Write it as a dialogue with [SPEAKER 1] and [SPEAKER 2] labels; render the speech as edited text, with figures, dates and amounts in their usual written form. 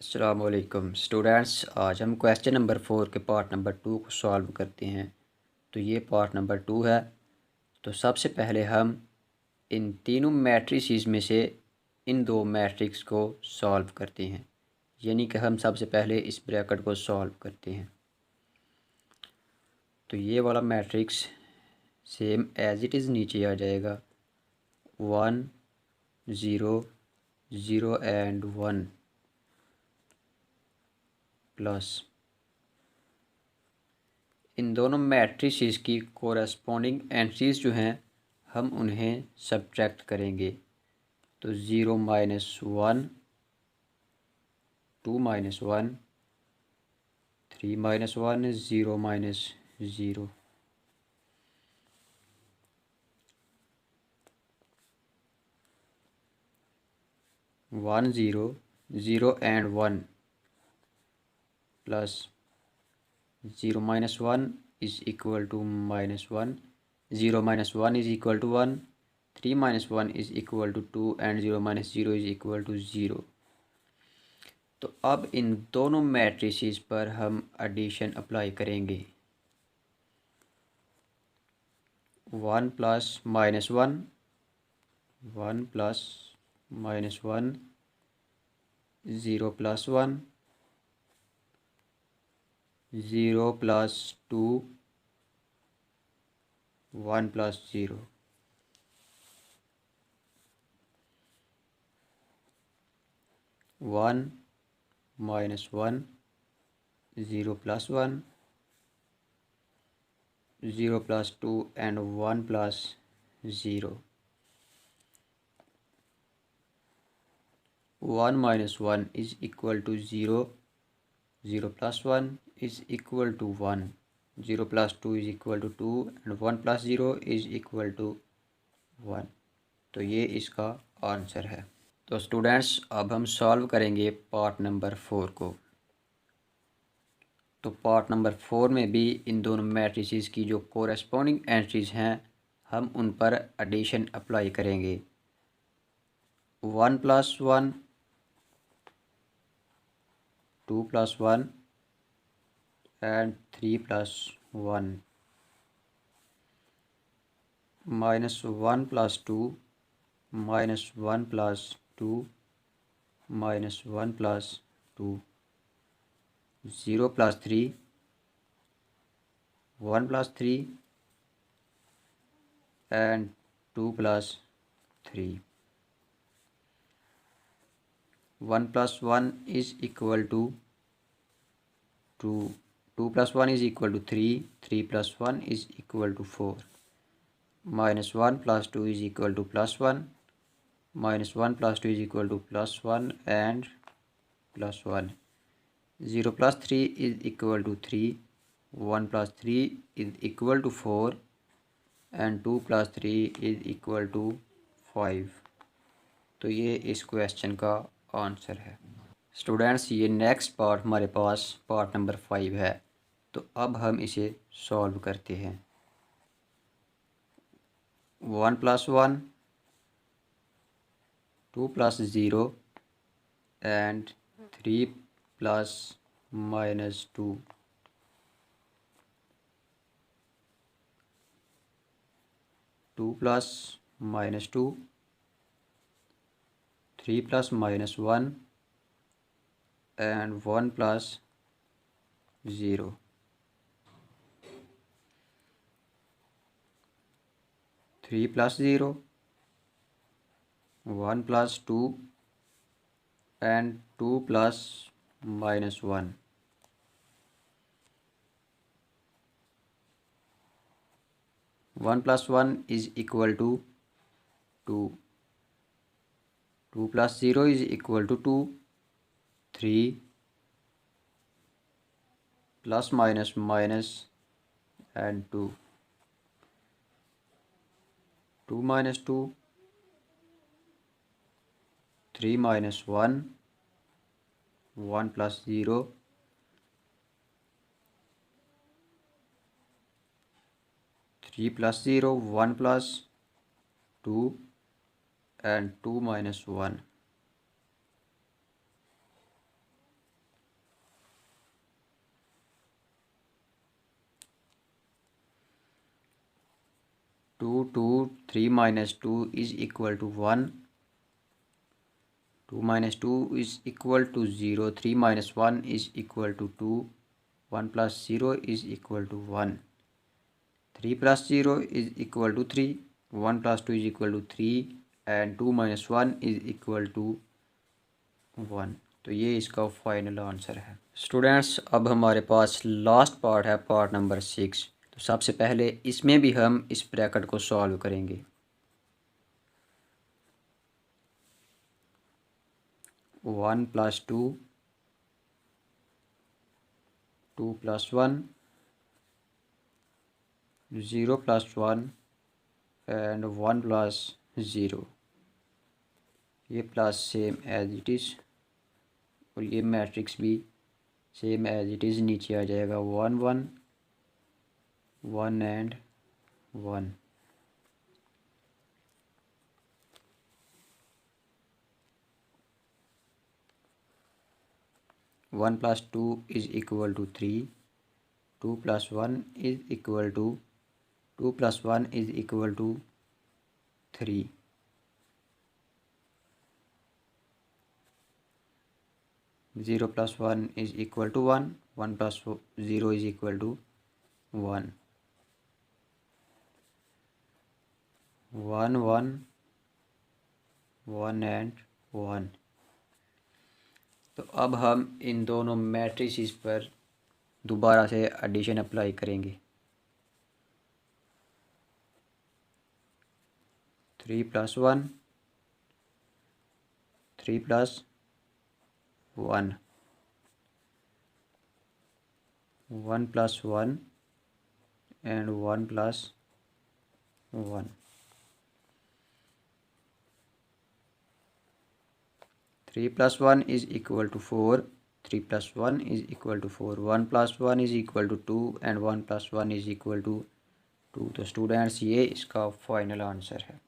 [SPEAKER 1] अस्सलाम वालेकुम स्टूडेंट्स। आज हम क्वेश्चन नंबर 4 के पार्ट नंबर 2 को सॉल्व करते हैं। तो ये पार्ट नंबर 2 है। तो सबसे पहले हम इन तीनों मैट्रिसेस में से इन दो मैट्रिक्स को सॉल्व करते हैं, यानी कि हम सबसे पहले इस ब्रैकेट को सॉल्व करते हैं। तो ये वाला matrix same as it is नीचे आ जाएगा, 1 0 0 एंड 1 प्लस इन दोनों मैट्रिसेस की कोरस्पॉन्डिंग एंट्रीज जो हैं हम उन्हें सब्ट्रैक्ट करेंगे। तो 0 -1 2 -1 3 -1 0 -0। One 0 0 and 1 plus 0 -1 is equal to -1, 0 -1 is equal to 1, 3 -1 is equal to 2 and 0 -0 is equal to 0। तो अब इन दोनों मैट्रिसेस पर हम एडिशन अप्लाई करेंगे। 1 plus -1 1 plus -1 0 plus 1 0 plus 2 1 plus 0। 1 -1 0 plus 1 0 plus 2 and 1 plus 0। 1 -1 is equal to 0, 0 plus 1 is equal to 1, 0 plus 2 is equal to 2 and 1 plus 0 is equal to 1। तो ये इसका answer है। तो स्टूडेंट्स अब हम सॉल्व करेंगे पार्ट नंबर 4 को। तो पार्ट नंबर 4 में भी इन दोनों मैट्रिसेस की जो कोरेस्पॉन्डिंग एंट्रीज हैं हम उन पर एडिशन अप्लाई करेंगे। 1 plus 1 2 plus 1 and 3 plus 1 -1 plus 2 -1 plus 2 -1 plus 2 0 plus 3 1 plus 3 and 2 plus 3। 1 plus 1 is equal to 2, 2 plus 1 is equal to 3, 3 plus 1 is equal to 4, -1 plus 2 is equal to +1, -1 plus 2 is equal to +1 and +1। 0 plus 3 is equal to 3, 1 plus 3 is equal to 4 and 2 plus 3 is equal to 5। तो ये इस question का answer है। Students ये next part हमारे पास part number 5 है। तो अब हम इसे सॉल्व करते हैं। 1 plus 1 2 plus 0 and 3 plus -2 2 plus -2 3 plus -1 and 1 plus 0। 3 plus 0 1 plus 2 and 2 plus -1। 1 plus 1 is equal to 2, 2 plus 0 is equal to 2, 3 plus minus minus and 2, 2 minus 2, 3 minus 1, 1 plus 0, 3 plus 0, 1 plus 2 and 2 minus 1। 3 minus 2 is equal to 1. 2 minus 2 is equal to 0. 3 minus 1 is equal to 2. 1 plus 0 is equal to 1. 3 plus 0 is equal to 3. 1 plus 2 is equal to 3 and 2 minus 1 is equal to 1. तो ये इसका final answer है। Students, अब हमारे पास last part है, part number 6। तो सबसे पहले इसमें भी हम इस ब्रैकेट को सॉल्व करेंगे। 1 plus 2, 2 plus 1, 0 plus 1 and 1 plus 0। ये plus same as it is और ये मैट्रिक्स भी सेम एज इट इज़ नीचे आ जाएगा। 1 1 1 and 1। One plus 2 is equal to 3। 2 plus 1 is equal to 2 plus 1 is equal to 3। 0 plus 1 is equal to 1। 1 plus 0 is equal to 1। 1 1 1 and 1। तो अब हम इन दोनों मैट्रिसेस पर दोबारा से एडिशन अप्लाई करेंगे। 3 plus 1, 3 plus 1, 1 plus 1 and 1 plus 1। 3 plus 1 is equal to 4। 3 plus 1 is equal to 4। 1 plus 1 is equal to 2 and 1 plus 1 is equal to 2। तो students, ये इसका फाइनल आंसर है।